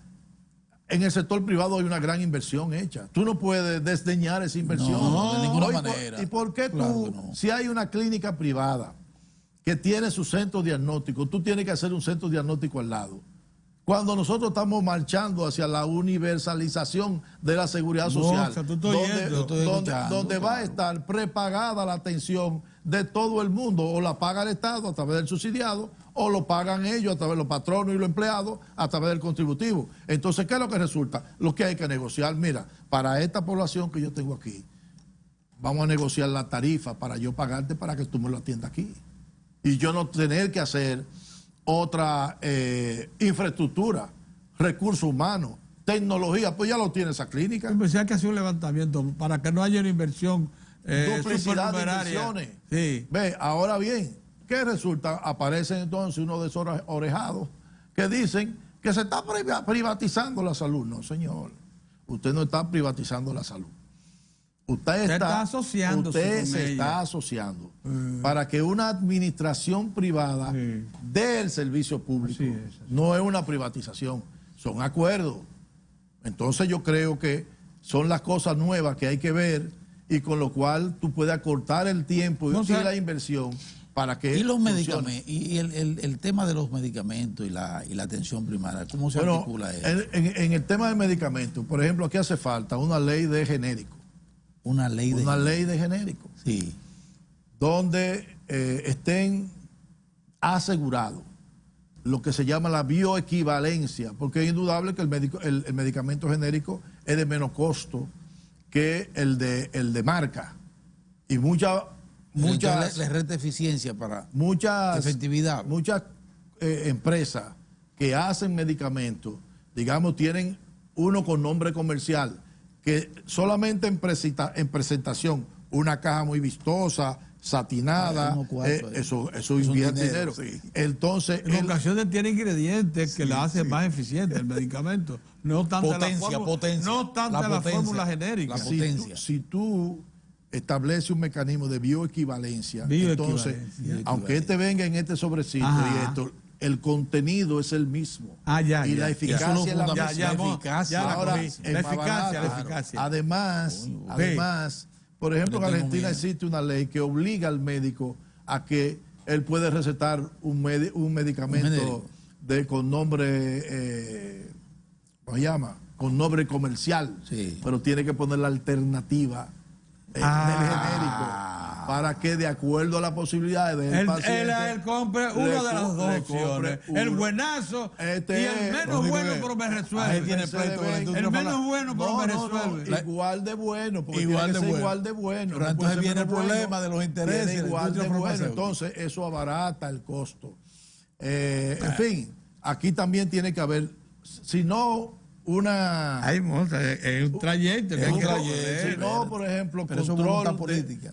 En el sector privado hay una gran inversión hecha. Tú no puedes desdeñar esa inversión. No, de ninguna manera. ¿Y por qué tú, si hay una clínica privada que tiene su centro diagnóstico, tú tienes que hacer un centro diagnóstico al lado? Cuando nosotros estamos marchando hacia la universalización de la seguridad social, donde va a estar prepagada la atención de todo el mundo, o la paga el Estado a través del subsidiado, o lo pagan ellos a través de los patronos y los empleados a través del contributivo. Entonces, ¿qué es lo que resulta? Lo que hay que negociar, mira, para esta población que yo tengo aquí, vamos a negociar la tarifa para yo pagarte para que tú me lo atiendas aquí. Y yo no tener que hacer otra infraestructura, recursos humanos, tecnología, pues ya lo tiene esa clínica. Pues hay que hacer un levantamiento para que no haya una inversión duplicidad de inversiones. Sí. Ve, ahora bien, ¿qué resulta? Aparecen entonces unos desorejados que dicen que se está privatizando la salud. No, señor, usted no está privatizando la salud. Usted está asociando para que una administración privada dé el servicio público. No es una privatización, son acuerdos. Entonces yo creo que son las cosas nuevas que hay que ver y con lo cual tú puedes acortar el tiempo y la inversión para que... Y los medicamentos, y el tema de los medicamentos y la atención primaria, ¿cómo se articula eso? En el tema del medicamento, por ejemplo, aquí hace falta una ley de genérico. Una ley de genérico. Sí. Donde estén asegurados lo que se llama la bioequivalencia, porque es indudable que el medicamento genérico es de menos costo que el de marca. Y muchas le resta eficiencia para efectividad. Muchas empresas que hacen medicamentos, digamos, tienen uno con nombre comercial, que solamente en presentación, una caja muy vistosa, satinada, eso invierte dinero. Sí. Entonces, en ocasiones tiene ingredientes que la hacen más eficiente el medicamento. No tanto la fórmula genérica. Si tú estableces un mecanismo de bioequivalencia, entonces, aunque este venga en este sobrecito y esto, el contenido es el mismo. Y la eficacia es la misma. Además, por ejemplo, en Argentina existe una ley que obliga al médico a que él puede recetar un medicamento con nombre, ¿cómo se llama? Con nombre comercial, pero tiene que poner la alternativa del genérico. Para que de acuerdo a las posibilidades del paciente él compre una de las dos opciones, el buenazo y el menos bueno pero me resuelve. El menos bueno pero me resuelve. Igual de bueno, porque igual de bueno. Pero entonces viene el problema de los intereses. Igual de bueno, entonces eso abarata el costo. En fin, aquí también tiene que haber, si no hay un trayecto. Si no, por ejemplo,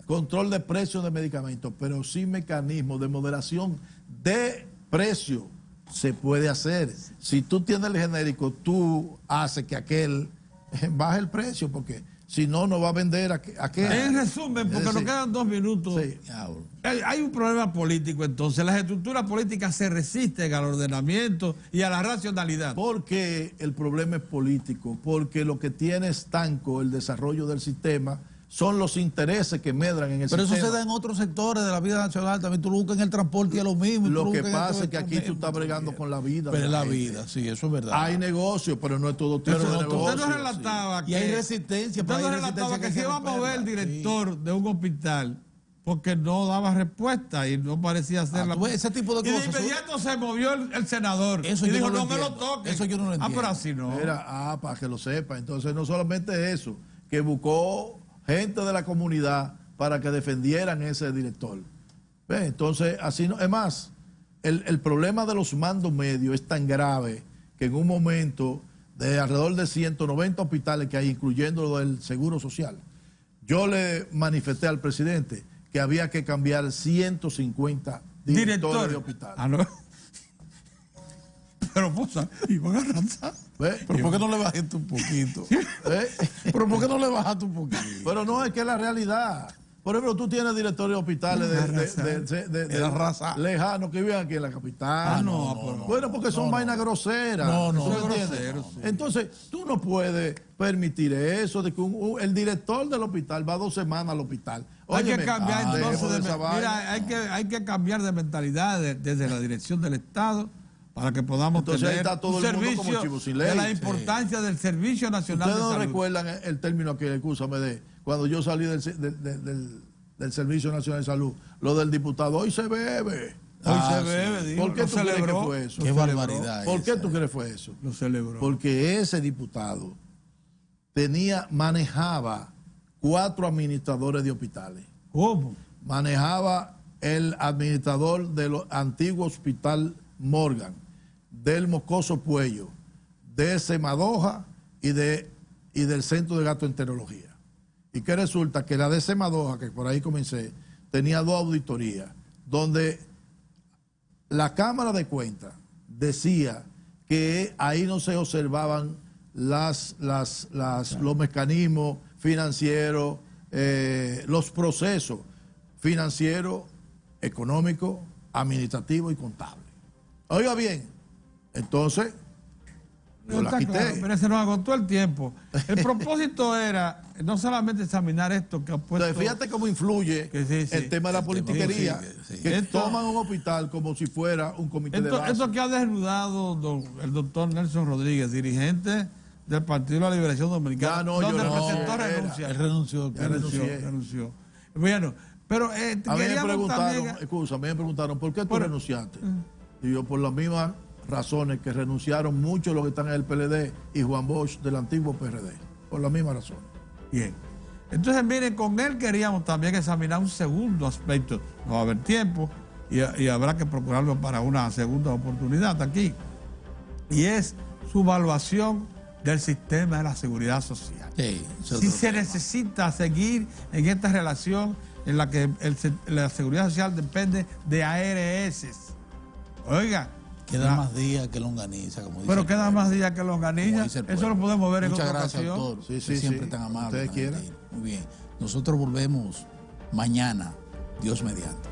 control de precios de medicamentos, pero sin mecanismo de moderación de precio se puede hacer. Si tú tienes el genérico, tú haces que aquel baje el precio, porque si no, no va a vender aquel. En resumen, porque nos quedan 2 minutos, sí. Hay un problema político, entonces las estructuras políticas se resisten al ordenamiento y a la racionalidad. Porque el problema es político, porque lo que tiene estanco el desarrollo del sistema son los intereses que medran en el sistema. Pero eso se da en otros sectores de la vida nacional. También tú lo buscas en el transporte y es lo mismo. Lo que pasa es que aquí tú estás bregando con la vida. Pero es la vida, sí, eso es verdad. Hay negocio, pero no es todo tipo de negocio. Usted nos relataba y hay resistencia. Usted nos relataba que se iba a mover el director de un hospital porque no daba respuesta y no parecía hacer ese tipo de cosas. Y de inmediato se movió el senador eso y yo dijo, no me lo toques. Eso yo no lo entiendo. Pero así no. Era, para que lo sepa. Entonces, no solamente eso, que buscó gente de la comunidad para que defendieran ese director. ¿Ve? Entonces, así no. Es más, el problema de los mandos medios es tan grave que en un momento de alrededor de 190 hospitales que hay, incluyendo lo del Seguro Social, yo le manifesté al presidente que había que cambiar 150 directores de hospitales. Ah, no. Pero pues, iban a arrasar. ¿Ve? ¿Pero por qué no le bajaste un poquito? ¿Pero por qué no le bajaste un poquito? Pero no, es que es la realidad. Por ejemplo, tú tienes directores de hospitales de raza lejanos que viven aquí en la capital. Bueno, porque son vainas groseras. No, entiendes? Entonces, tú no puedes permitir eso, de que el director del hospital va 2 semanas al hospital. Hay que cambiar hay que cambiar de mentalidad desde la dirección del Estado para que podamos tener todo un el mundo como servicio chivo sin ley. de la importancia del Servicio Nacional de Salud. ¿Ustedes no recuerdan el término que, escúchame, cuando yo salí del Servicio Nacional de Salud, lo del diputado, hoy se bebe? Hoy se bebe, digo. ¿Por qué tú crees que fue eso? Qué barbaridad. ¿Por qué tú crees que fue eso? Lo celebró. Porque ese diputado manejaba 4 administradores de hospitales. ¿Cómo? Manejaba el administrador del antiguo hospital Morgan, del Moscoso Puello, de Semadoja y del Centro de Gastroenterología. Y que resulta que la de Semadoja, que por ahí comencé, tenía 2 auditorías, donde la Cámara de Cuentas decía que ahí no se observaban los mecanismos financieros, los procesos financieros, económicos, administrativos y contables. Oiga bien, entonces yo la quité. Claro, pero se nos agotó el tiempo. El propósito era no solamente examinar esto que ha puesto... Entonces, fíjate cómo influye el tema de la politiquería, que toman un hospital como si fuera un comité de base. Esto que ha desnudado el doctor Nelson Rodríguez, dirigente del Partido de la Liberación Dominicana, donde presentó renuncia. Él renunció. Bueno, pero a mí me preguntaron, ¿por qué tú renunciaste? Y yo, por las mismas razones que renunciaron muchos los que están en el PLD y Juan Bosch del antiguo PRD, por la misma razón. Bien. Entonces, miren, con él queríamos también examinar un segundo aspecto. No va a haber tiempo y habrá que procurarlo para una segunda oportunidad aquí. Y es su evaluación del sistema de la seguridad social. Si se necesita seguir en esta relación en la que la seguridad social depende de ARS. Oiga, queda más días que longaniza, como dice. Pero queda más días que longaniza. Eso lo podemos ver en otra ocasión. Muchas gracias, doctor. Siempre tan amable. Ustedes quieran. Muy bien. Nosotros volvemos mañana, Dios mediante.